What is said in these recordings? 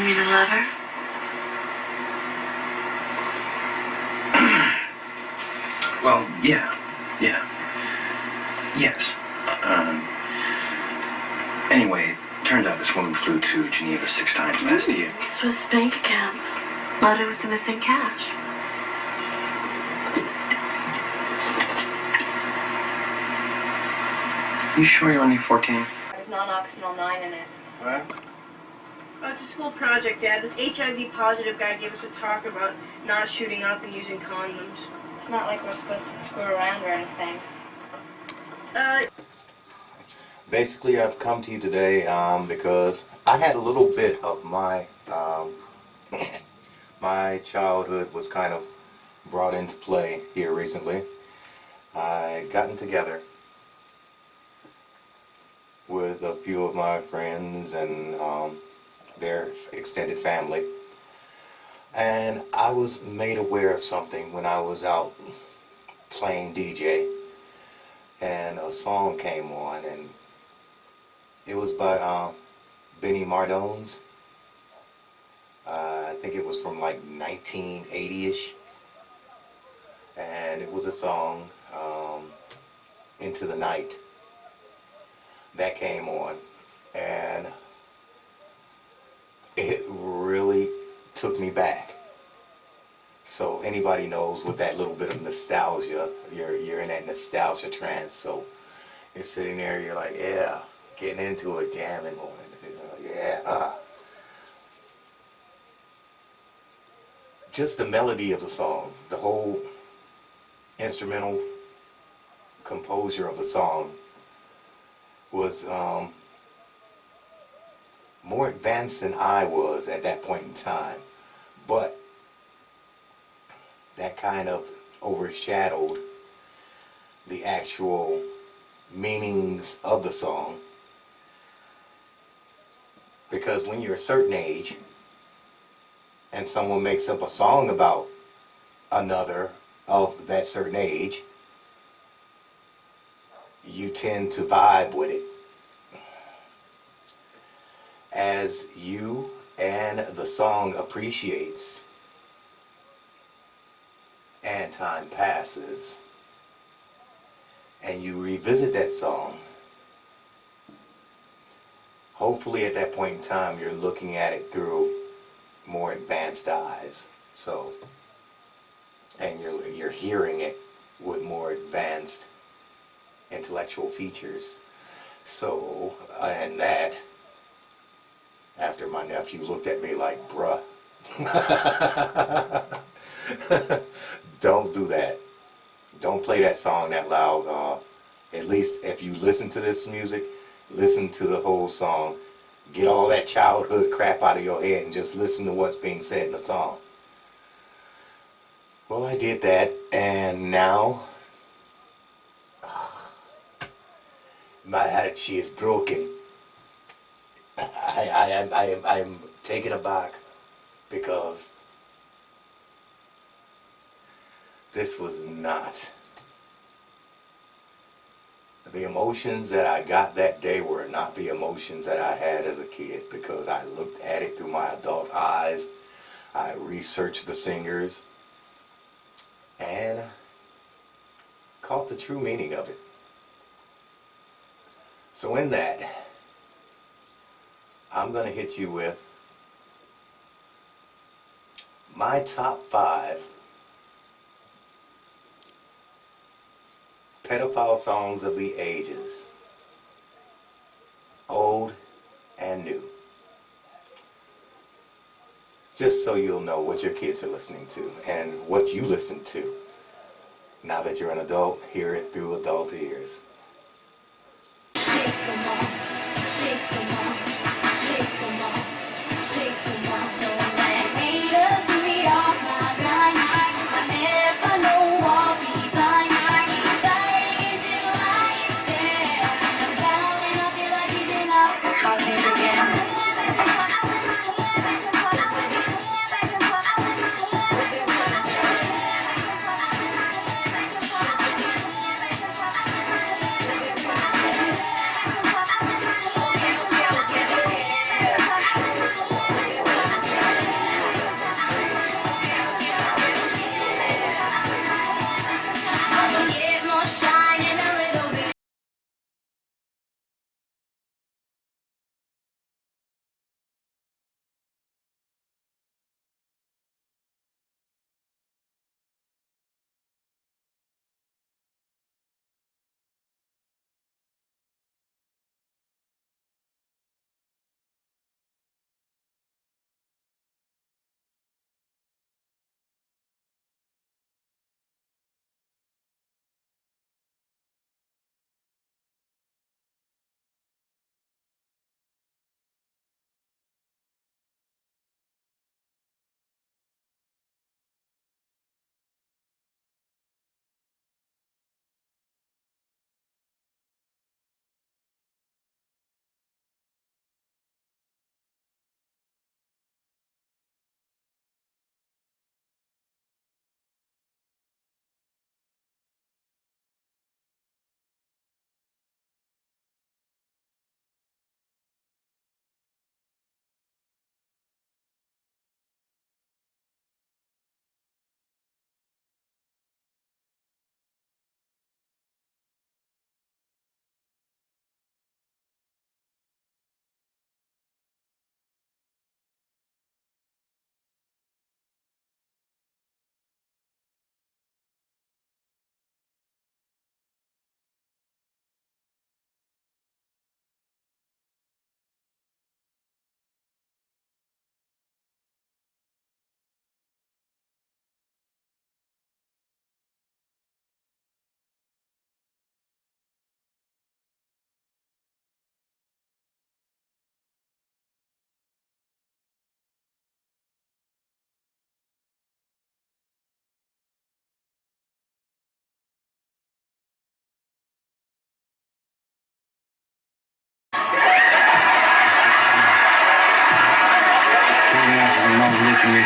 mean a lover? Well, yeah. Yes. Anyway, turns out this woman flew to Geneva 6 times last year. Swiss bank accounts loaded with the missing cash. You sure you're only 14? With non-oxynol 9 in it. What? Oh, it's a school project, Dad. This HIV positive guy gave us a talk about not shooting up and using condoms. It's not like we're supposed to screw around or anything. Basically, I've come to you today because I had a little bit of my my childhood was kind of brought into play here recently. I gotten together with a few of my friends and their extended family, and I was made aware of something when I was out playing DJ, and a song came on, and it was by Benny Mardones. I think it was from like 1980-ish, and it was a song, Into the Night, that came on, and it really took me back. So anybody knows with that little bit of nostalgia, you're in that nostalgia trance. So you're sitting there, you're like, yeah, getting into it, jamming on it, yeah. Just the melody of the song, the whole instrumental composure of the song was more advanced than I was at that point in time, but that kind of overshadowed the actual meanings of the song, because when you're a certain age and someone makes up a song about another of that certain age, you tend to vibe with it. As you and the song appreciates and time passes and you revisit that song, hopefully at that point in time you're looking at it through more advanced eyes. So, and you're hearing it with more advanced intellectual features. So, and that, after my nephew looked at me like, bruh, don't do that. Don't play that song that loud. At least if you listen to this music, listen to the whole song. Get all that childhood crap out of your head and just listen to what's being said in the song. Well, I did that, and now my heart, she is broken. I am taken aback because this was not the emotions that I got that day were not the emotions that I had as a kid, because I looked at it through my adult eyes. I researched the singers and caught the true meaning of it. So in that, I'm going to hit you with my top 5 pedophile songs of the ages, old and new. Just so you'll know what your kids are listening to and what you listen to. Now that you're an adult, hear it through adult ears.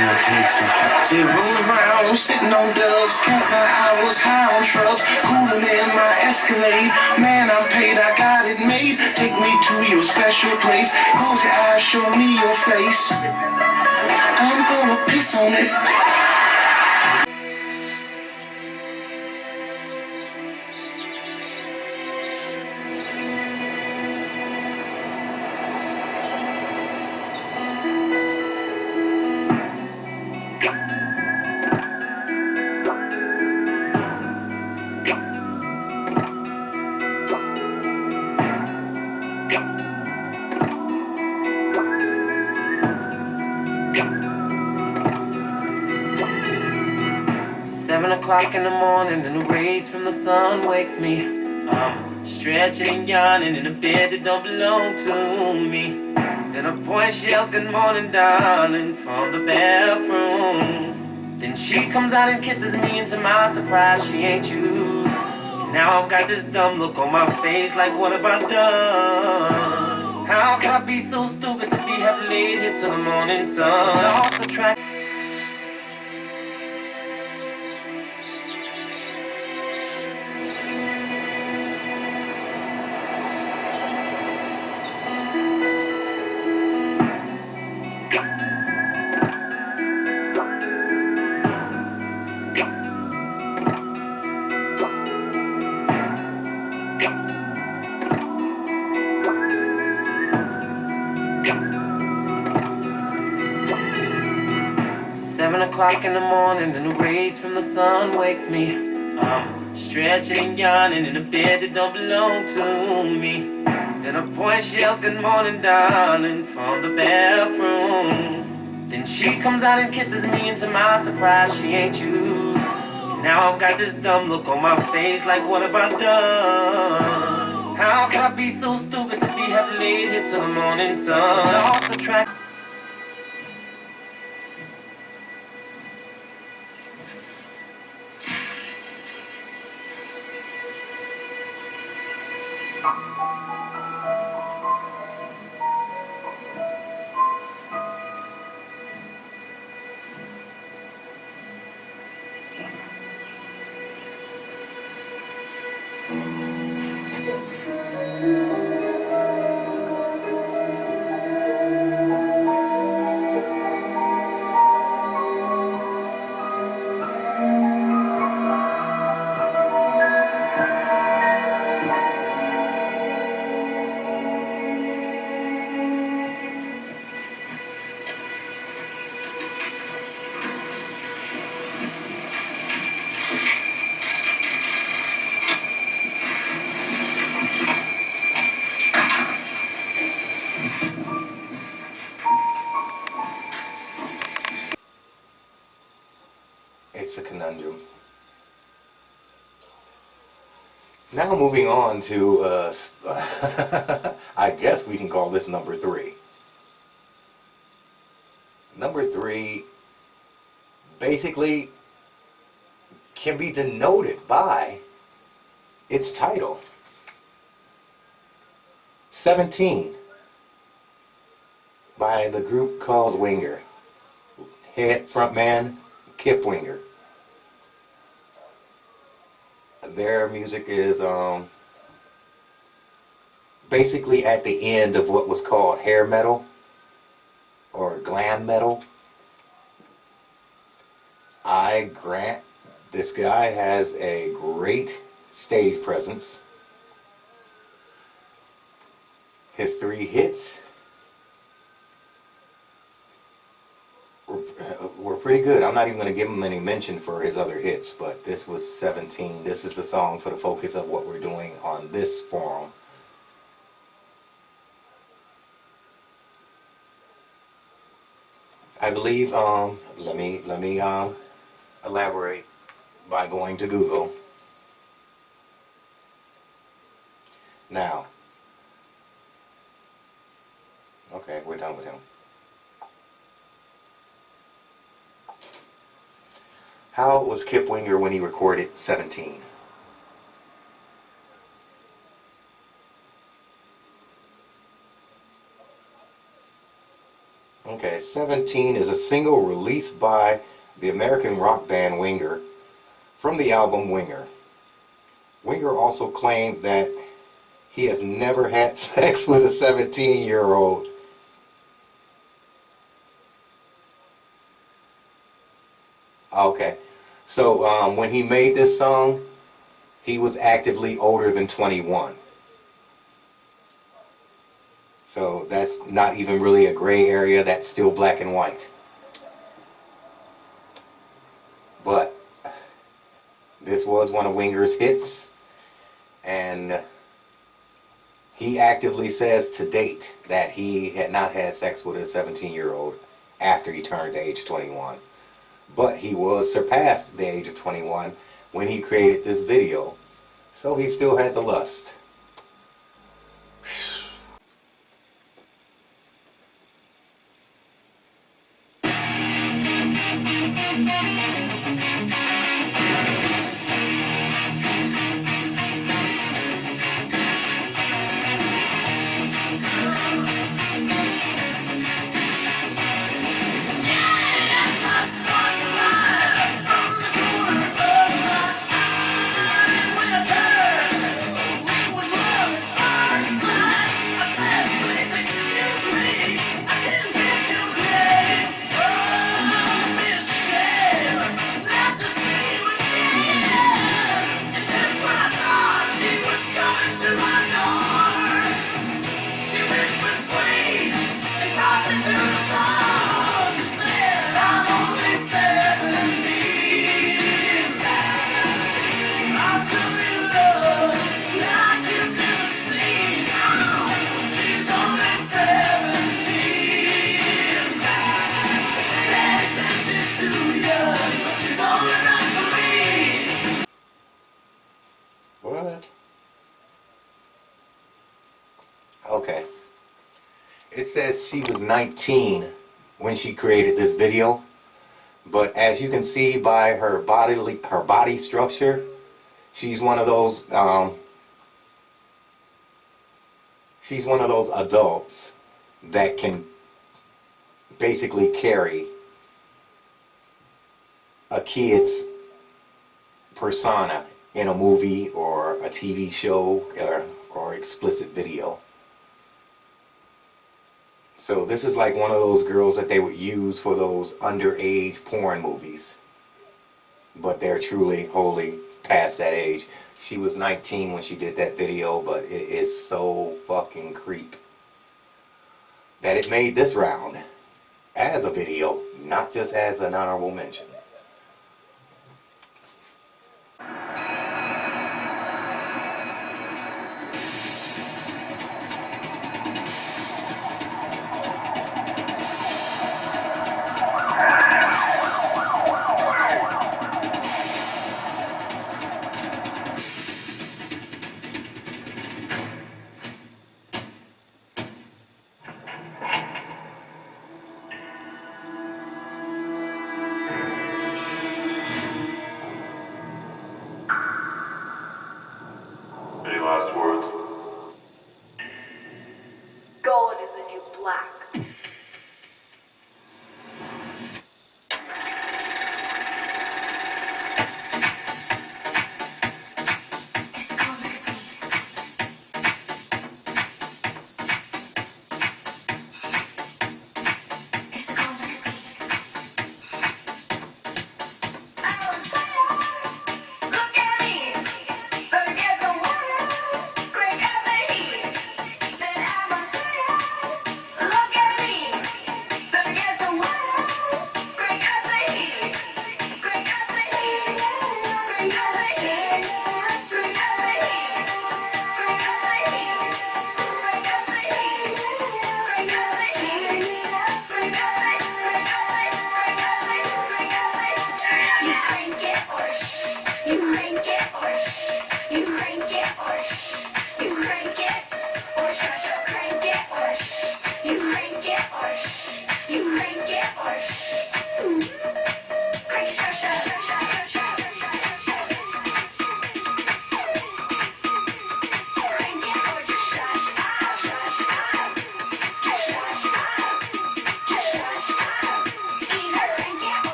I'll tell you something. Say, roll around, I'm sitting on dubs. Count my hours high on shrubs. Cooling in my Escalade. Man, I'm paid, I got it made. Take me to your special place. Close your eyes, show me your face. I'm gonna piss on it. 7 o'clock in the morning and the rays from the sun wakes me. I'm stretching and yawning in a bed that don't belong to me. Then a voice yells, "Good morning, darling," from the bathroom. Then she comes out and kisses me, and to my surprise, she ain't you. Now I've got this dumb look on my face, like what have I done? How could I be so stupid to be half laid here till the morning sun? Lost the track. 7 o'clock in the morning and the rays from the sun wakes me. I'm stretching and yawning in a bed that don't belong to me. Then a voice yells, "Good morning, darling," from the bathroom. Then she comes out and kisses me, and to my surprise, she ain't you. Now I've got this dumb look on my face, like what have I done? How could I be so stupid to be half laid here till the morning sun? Lost the track. It's a conundrum. Now moving on to, I guess we can call this number 3. Number 3 basically can be denoted by its title. 17 by the group called Winger. Head frontman Kip Winger. Their music is basically at the end of what was called hair metal or glam metal. I grant this guy has a great stage presence. His 3 hits were pretty good. I'm not even going to give him any mention for his other hits, but this was 17. This is the song for the focus of what we're doing on this forum. I believe, let me elaborate by going to Google. Now, okay, we're done with him. How old was Kip Winger when he recorded 17? Okay, 17 is a single released by the American rock band Winger from the album Winger. Winger also claimed that he has never had sex with a 17-year-old. Okay, so when he made this song, he was actively older than 21. So that's not even really a gray area, that's still black and white. But this was one of Winger's hits, and he actively says to date that he had not had sex with a 17-year-old after he turned age 21. But he was surpassed the age of 21 when he created this video, so he still had the lust. What? Okay. It says she was 19 when she created this video, but as you can see by her body structure, she's one of those adults that can basically carry a kid's persona in a movie or a TV show or explicit video. So this is like one of those girls that they would use for those underage porn movies. But they're truly, wholly past that age. She was 19 when she did that video, but it is so fucking creep that it made this round as a video, not just as an honorable mention. Any last words? Gold is the new black. Look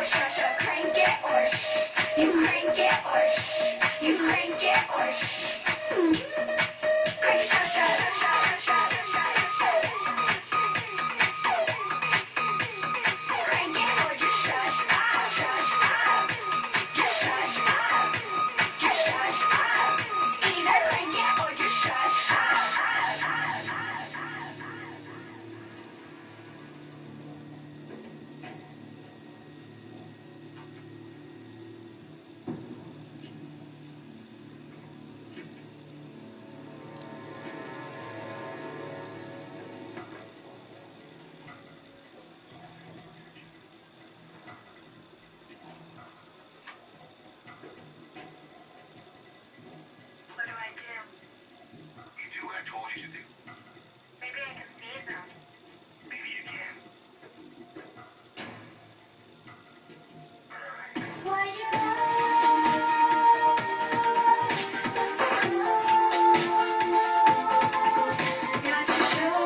shush up, crank it or shh. You crank it or shh. You crank it or shh. Crank it, shush up, shush up, shush up, shush up. Crank it or just shush up, shush up. Just shush up, just shush up. Either crank it or just shush up. What do I do? You do what I told you to do. Maybe I can feed them. Maybe you can. Why you look so cool? Got your show.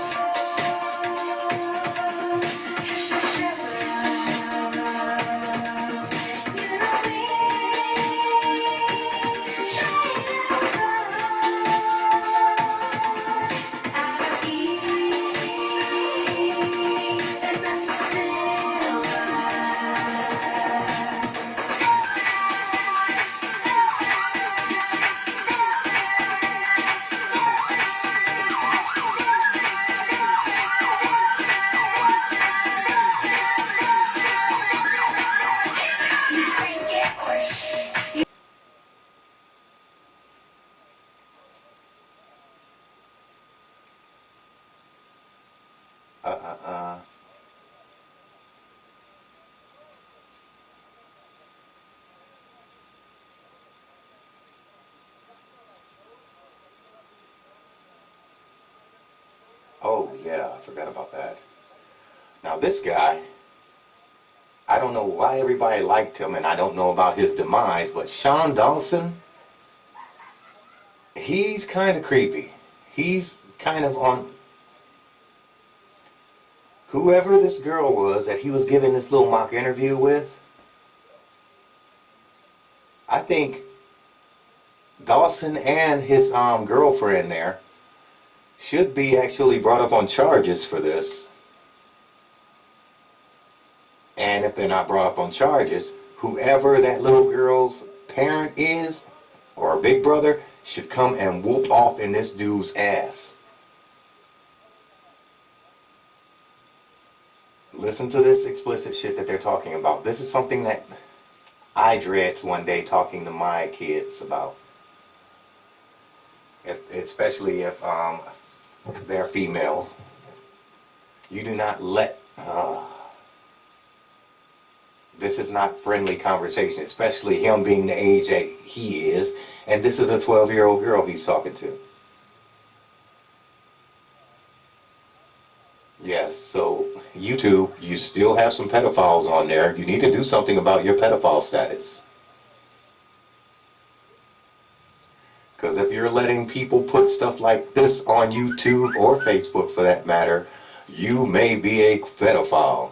Just a shiver. You know me. Trying to go out of Eden and my silver. You crank it or shh. Uh, uh, uh. Oh, yeah, I forgot about that. Now, this guy, I don't know why everybody liked him, and I don't know about his demise, but Sean Dawson, he's kind of creepy. He's kind of on... Whoever this girl was that he was giving this little mock interview with, I think Dawson and his girlfriend there should be actually brought up on charges for this. And if they're not brought up on charges, whoever that little girl's parent is, or big brother, should come and whoop off in this dude's ass. Listen to this explicit shit that they're talking about. This is something that I dread one day talking to my kids about. Especially if they're female. You do not let... this is not friendly conversation, especially him being the age that he is. And this is a 12-year-old girl he's talking to. Yes, so YouTube, you still have some pedophiles on there. You need to do something about your pedophile status. Because if you're letting people put stuff like this on YouTube or Facebook for that matter, you may be a pedophile.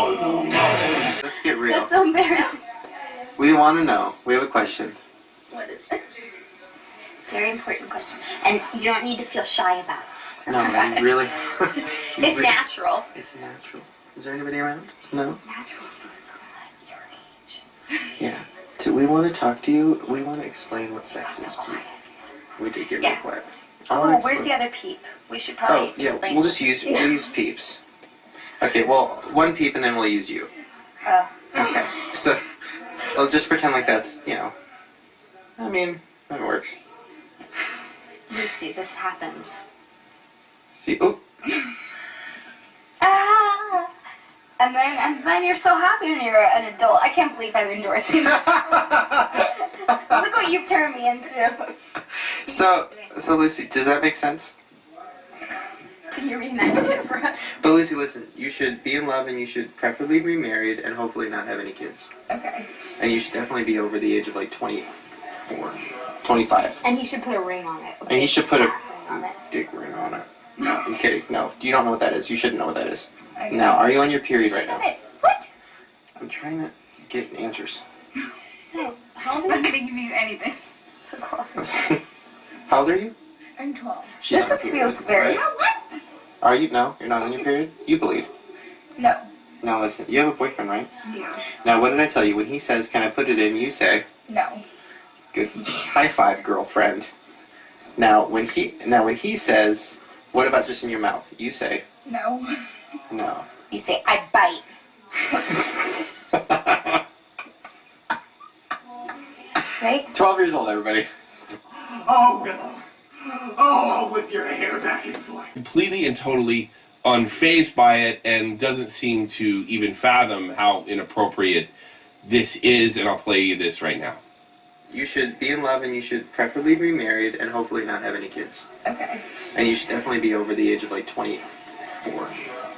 Let's get real. That's so embarrassing. We want to know. We have a question. What is it? Very important question. And you don't need to feel shy about it. No, you really. It's natural. It's natural. Is there anybody around? No? It's natural for a girl at your age. Yeah. So we want to talk to you. We want to explain what sex is. We did get real Yeah. quiet. Oh, where's the other peep? We should probably Oh, yeah. explain. We'll just use peeps. Okay, well, one peep and then we'll use you. Oh. Okay. So, we'll just pretend like that's, I mean, that works. Lucy, this happens. See, oh, Ah! And then you're so happy when you're an adult. I can't believe I'm endorsing this. Look what you've turned me into. so Lucy, does that make sense? Can you reenact it for us? But Lucy, listen, you should be in love and you should preferably be married and hopefully not have any kids. Okay. And you should definitely be over the age of like 24, 25. And he should put a ring on it. And he should put a ring on it. dick ring on it. I'm kidding. No, you don't know what that is. You shouldn't know what that is. Okay. Now, are you on your period right now? Stop it. What? I'm trying to get answers. No. I'm not gonna give you anything. So close. How old are you? I'm 12. She's This on her feels period, very. right? What? Are you? No, you're not on your period? You bleed. No. Now listen, you have a boyfriend, right? Yeah. Now what did I tell you? When he says, can I put it in, you say, No. good. High five, girlfriend. Now when he says, what about just in your mouth? You say, No. no. You say I bite. Right? 12 years old, everybody. Oh, God. Oh, I'll whip your hair back and forth. Completely and totally unfazed by it and doesn't seem to even fathom how inappropriate this is, and I'll play you this right now. You should be in love and you should preferably be married and hopefully not have any kids. Okay. And you should definitely be over the age of like 24,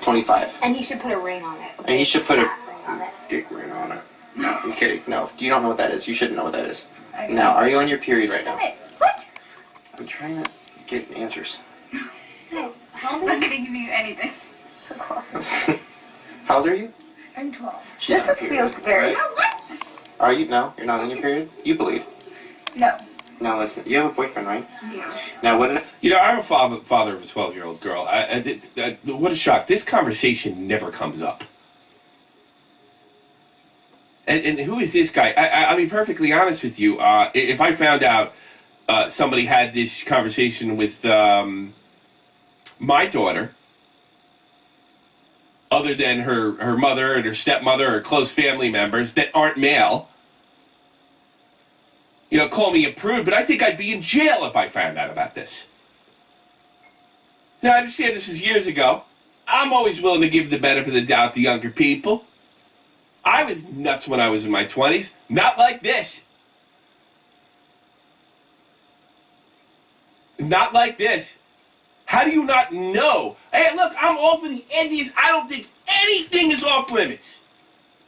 25. And he should put a ring on it. And he should put a Fat ring on it. dick ring on it. No, I'm kidding. No, you don't know what that is. You shouldn't know what that is. Okay. Now, are you on your period right now? Stop it. What? I'm trying to get answers. No. I'm not gonna give you anything. So close. How old are you? I'm 12. She's on her This period, feels very. right? What? Are you? No, you're not on your period? You bleed. No. Now listen, you have a boyfriend, right? Yeah. Now what did I... You know, I'm a father of a 12-year-old girl. What a shock. This conversation never comes up. And who is this guy? I'll be perfectly honest with you. If I found out somebody had this conversation with my daughter, other than her mother and her stepmother or close family members that aren't male, you know, call me a prude, but I think I'd be in jail if I found out about this. Now, I understand this is years ago. I'm always willing to give the benefit of the doubt to younger people. I was nuts when I was in my 20s. Not like this. Not like this. How do you not know? Hey, look, I'm all for the edges. I don't think anything is off limits.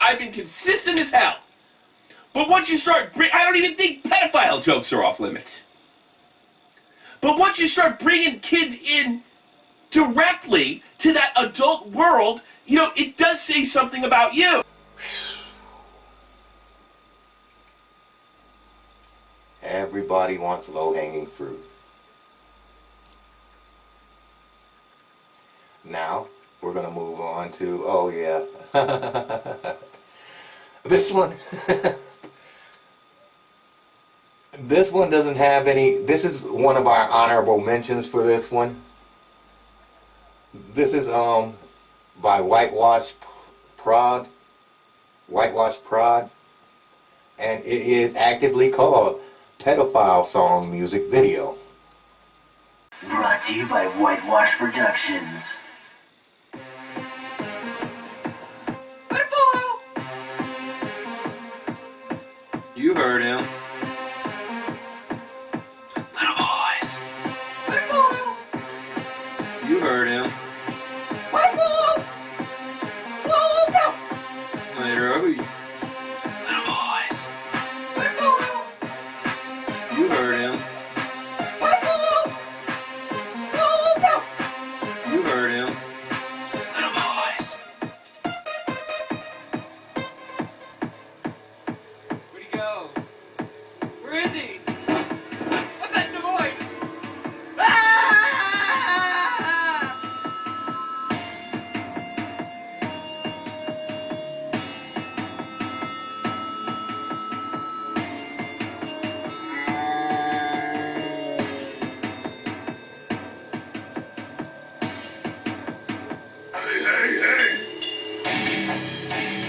I've been consistent as hell. But once you start, I don't even think pedophile jokes are off limits. But once you start bringing kids in directly to that adult world, you know, it does say something about you. Everybody wants low-hanging fruit. Now, we're going to move on to, oh yeah, this one. This one doesn't have any, this is one of our honorable mentions for this one. This is by Whitewash Prod, and it is actively called Pedophile Song Music Video. Brought to you by Whitewash Productions. You heard him. Little boys. You heard him. Later, oh, little boys. You heard him. You heard him. Little boys. Where'd he go? Where is he? What's that noise? Ah!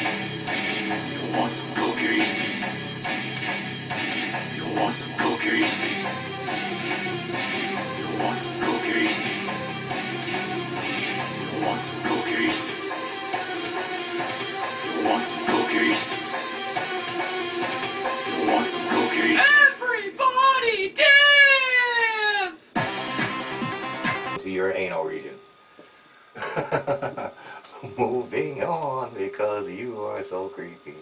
You want some cookies? You want some cookies? You want some cookies? You want some cookies? You want some cookies? You want some cookies? Everybody dance! To your anal region. Moving on because you are so creepy.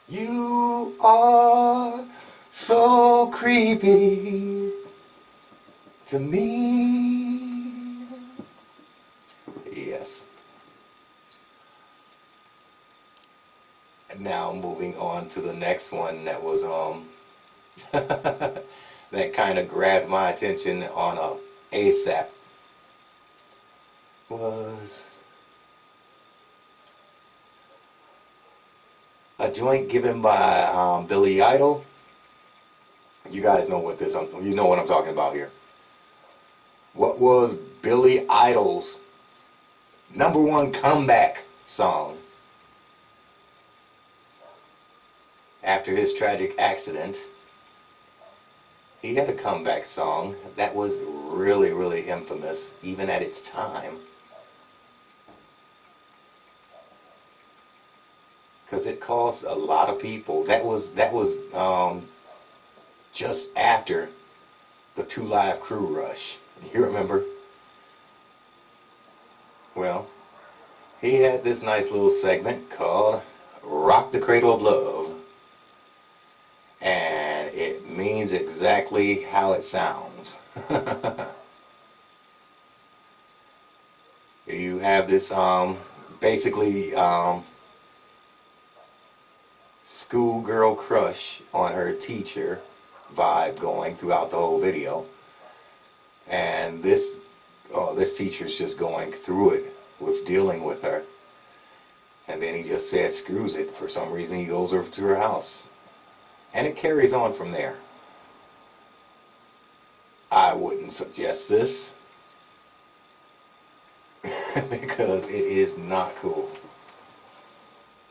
You are so creepy to me. Yes. And now moving on to the next one that was that kind of grabbed my attention on a ASAP was a joint given by Billy Idol. You guys know what you know what I'm talking about here. What was Billy Idol's #1 comeback song after his tragic accident? He had a comeback song that was really, really infamous, even at its time. Because it caused a lot of people. That was just after the 2 Live Crew rush. You remember? Well, he had this nice little segment called Rock the Cradle of Love. And it means exactly how it sounds. You have this basically schoolgirl crush on her teacher vibe going throughout the whole video. And this teacher's just going through it with dealing with her. And then he just says screws it. For some reason he goes over to her house. And it carries on from there. I wouldn't suggest this. Because it is not cool.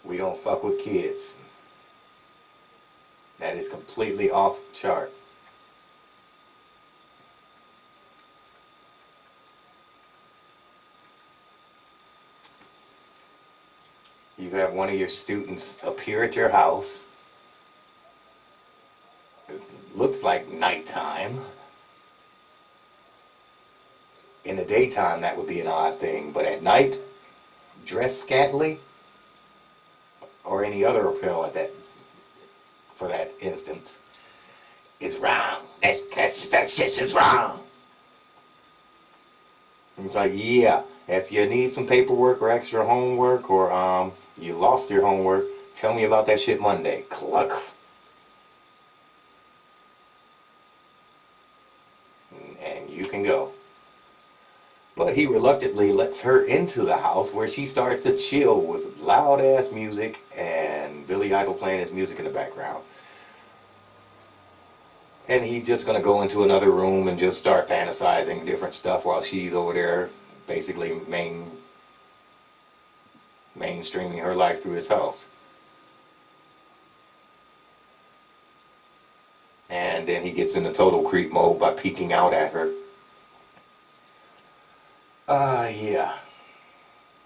We don't fuck with kids. That is completely off chart. You have one of your students appear at your house. It looks like nighttime. In the daytime, that would be an odd thing, but at night, dress scantily, or any other apparel for that instant, is wrong. That shit is wrong. And it's like, yeah, if you need some paperwork or extra homework, or you lost your homework, tell me about that shit Monday. Cluck. And you can go. But he reluctantly lets her into the house, where she starts to chill with loud ass music and Billy Idol playing his music in the background. And he's just going to go into another room and just start fantasizing different stuff while she's over there basically mainstreaming her life through his house. And then he gets into total creep mode by peeking out at her. Yeah.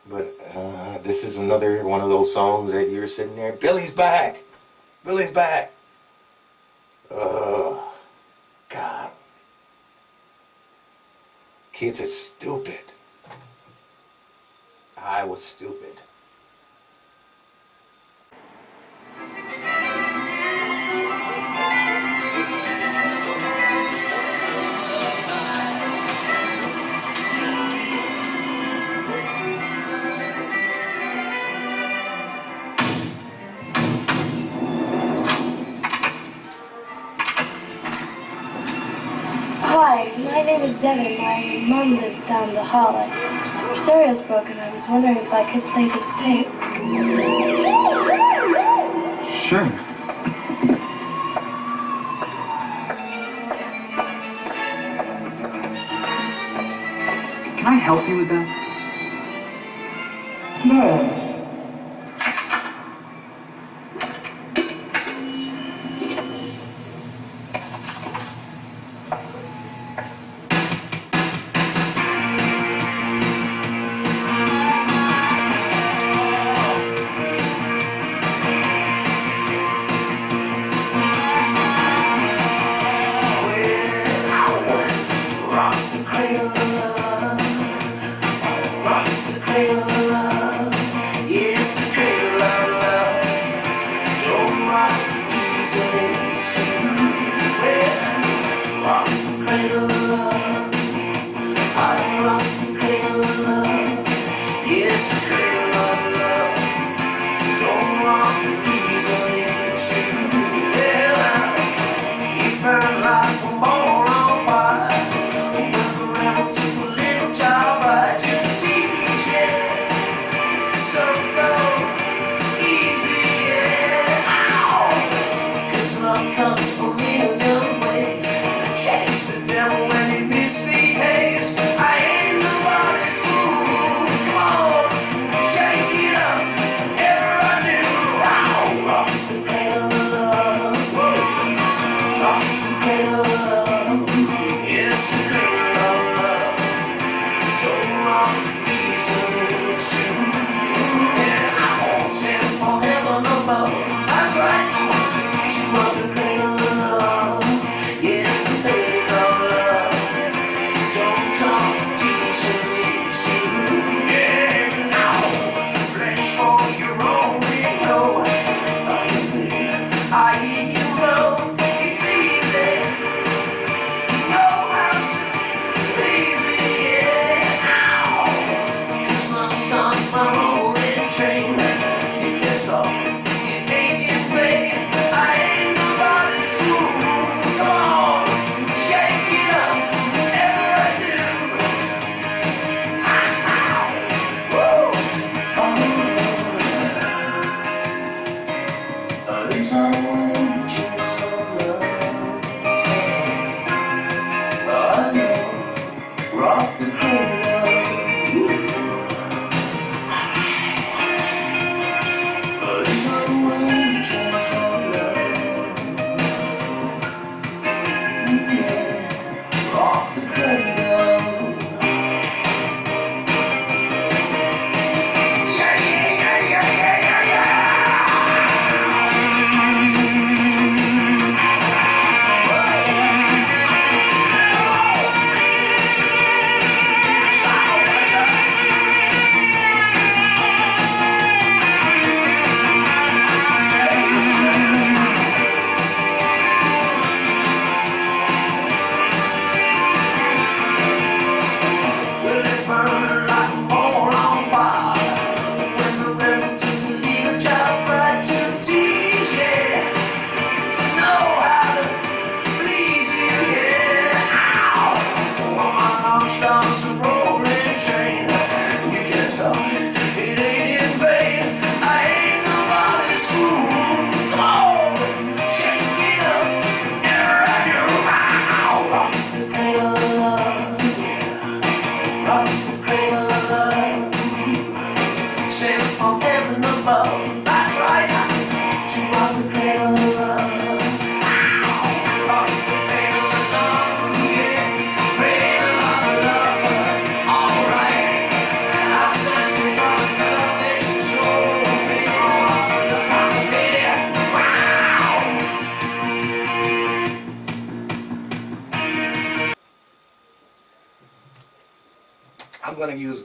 But this is another one of those songs that you're sitting there, Billy's back! Billy's back! God. Kids are stupid. I was stupid. Hi, my name is Devin. My mom lives down the hall. Her cereal's broken. I was wondering if I could play this tape. Sure. Can I help you with that? No.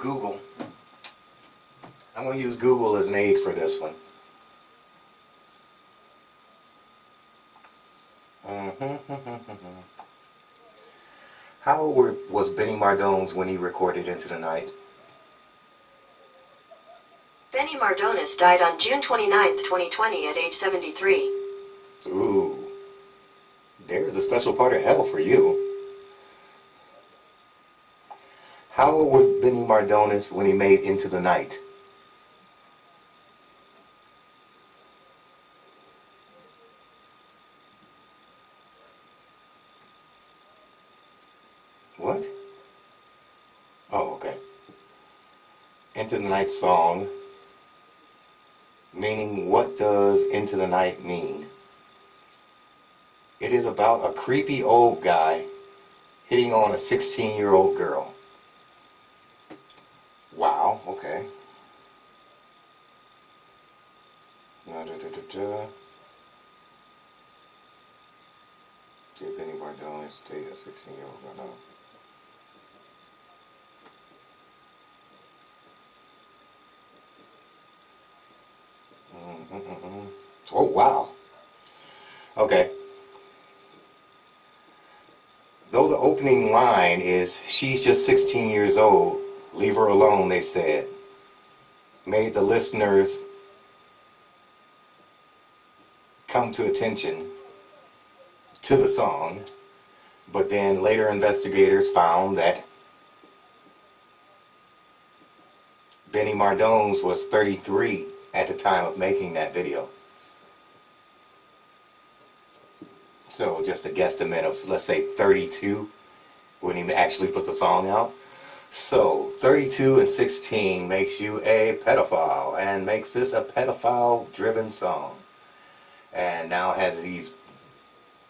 Google. I'm going to use Google as an aid for this one. How old was Benny Mardones when he recorded Into the Night? Benny Mardones died on June 29, 2020 at age 73. Ooh. There's a special part of hell for you. How old was Benny Mardones when he made Into the Night? What? Oh, okay. Into the Night song. Meaning, what does Into the Night mean? It is about a creepy old guy hitting on a 16-year-old girl. Wow, okay. Did Benny Mardones date a 16-year-old girl? No. Oh, wow. Okay. Though the opening line is, she's just 16 years old, leave her alone, they said, made the listeners come to attention to the song, but then later investigators found that Benny Mardones was 33 at the time of making that video. So just a guesstimate of, let's say, 32 when he actually put the song out. So 32 and 16 makes you a pedophile and makes this a pedophile-driven song. And now as he's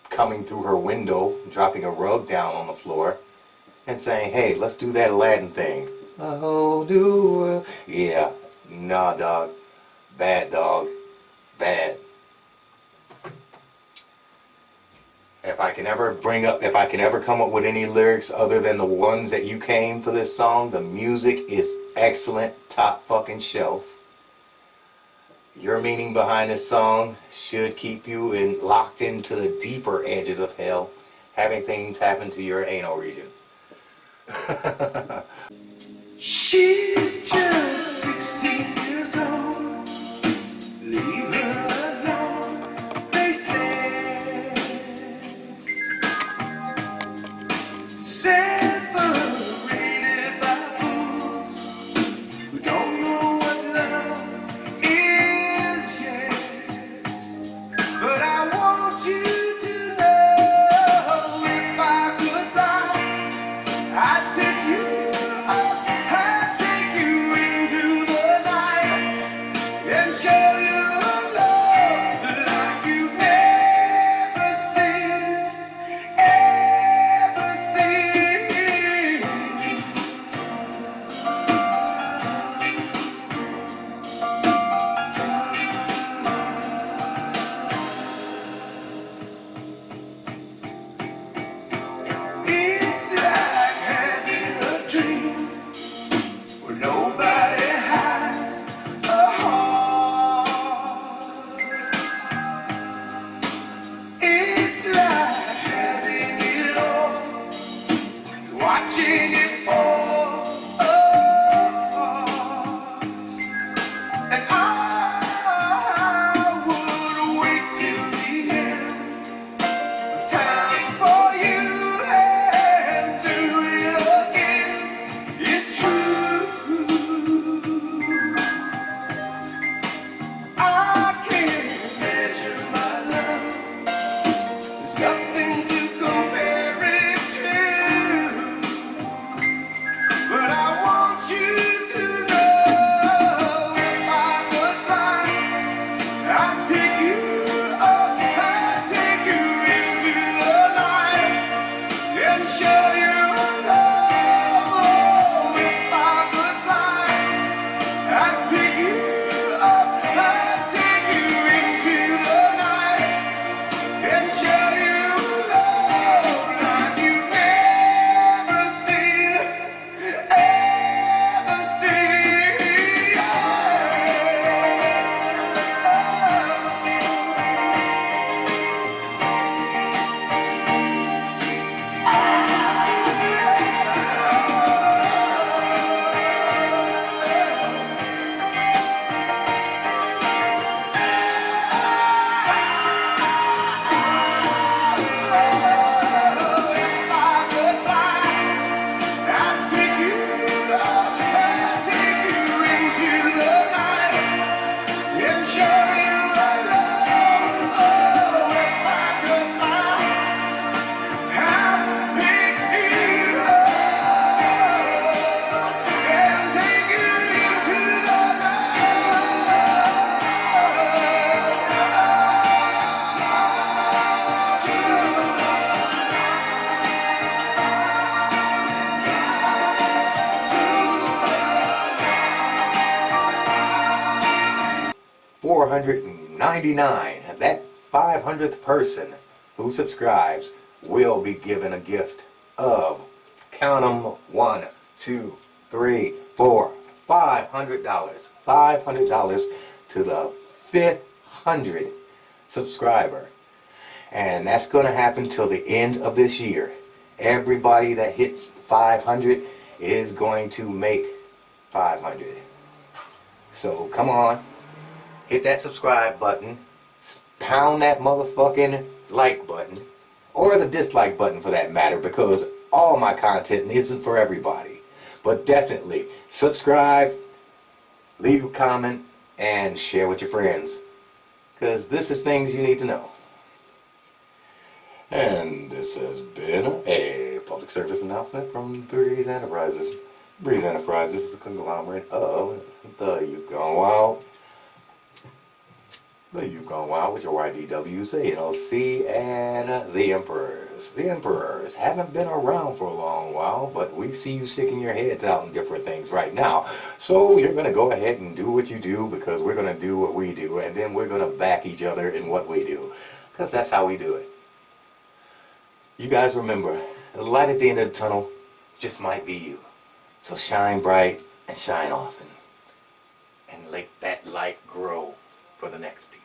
coming through her window, dropping a rug down on the floor and saying, hey, let's do that Aladdin thing. Oh, do yeah. Nah, dog. Bad, dog. Bad. If I can ever come up with any lyrics other than the ones that you came for this song, the music is excellent, top fucking shelf. Your meaning behind this song should keep you locked into the deeper edges of hell, having things happen to your anal region. She's just 16 years old. Leave her alone, they say. Separated by fools who don't know what love is yet. But I want you to know, if I could fly, I'd pick you up, I'd take you into the night and show you love like you've never seen, ever seen. It's like having a dream where nobody has a heart. It's like having it all, watching it fall apart. And I would wait till the end of time for you and do it again. It's true. 499. That 500th person who subscribes will be given a gift of, count 'em, 1, 2, 3, 4, $500. $500 to the 500th subscriber. And that's going to happen till the end of this year. Everybody that hits 500 is going to make 500. So come on, hit that subscribe button, pound that motherfucking like button, or the dislike button for that matter, because all my content isn't for everybody. But definitely subscribe, leave a comment, and share with your friends, because this is things you need to know. And this has been a public service announcement from Breeze Enterprises. Breeze Enterprises is a conglomerate of the You've Gone Wild, with your YDWs, ANLC, and the Emperors. The Emperors haven't been around for a long while, but we see you sticking your heads out in different things right now. So you're going to go ahead and do what you do, because we're going to do what we do, and then we're going to back each other in what we do, because that's how we do it. You guys remember, the light at the end of the tunnel just might be you. So shine bright and shine often, and let that light grow for the next people.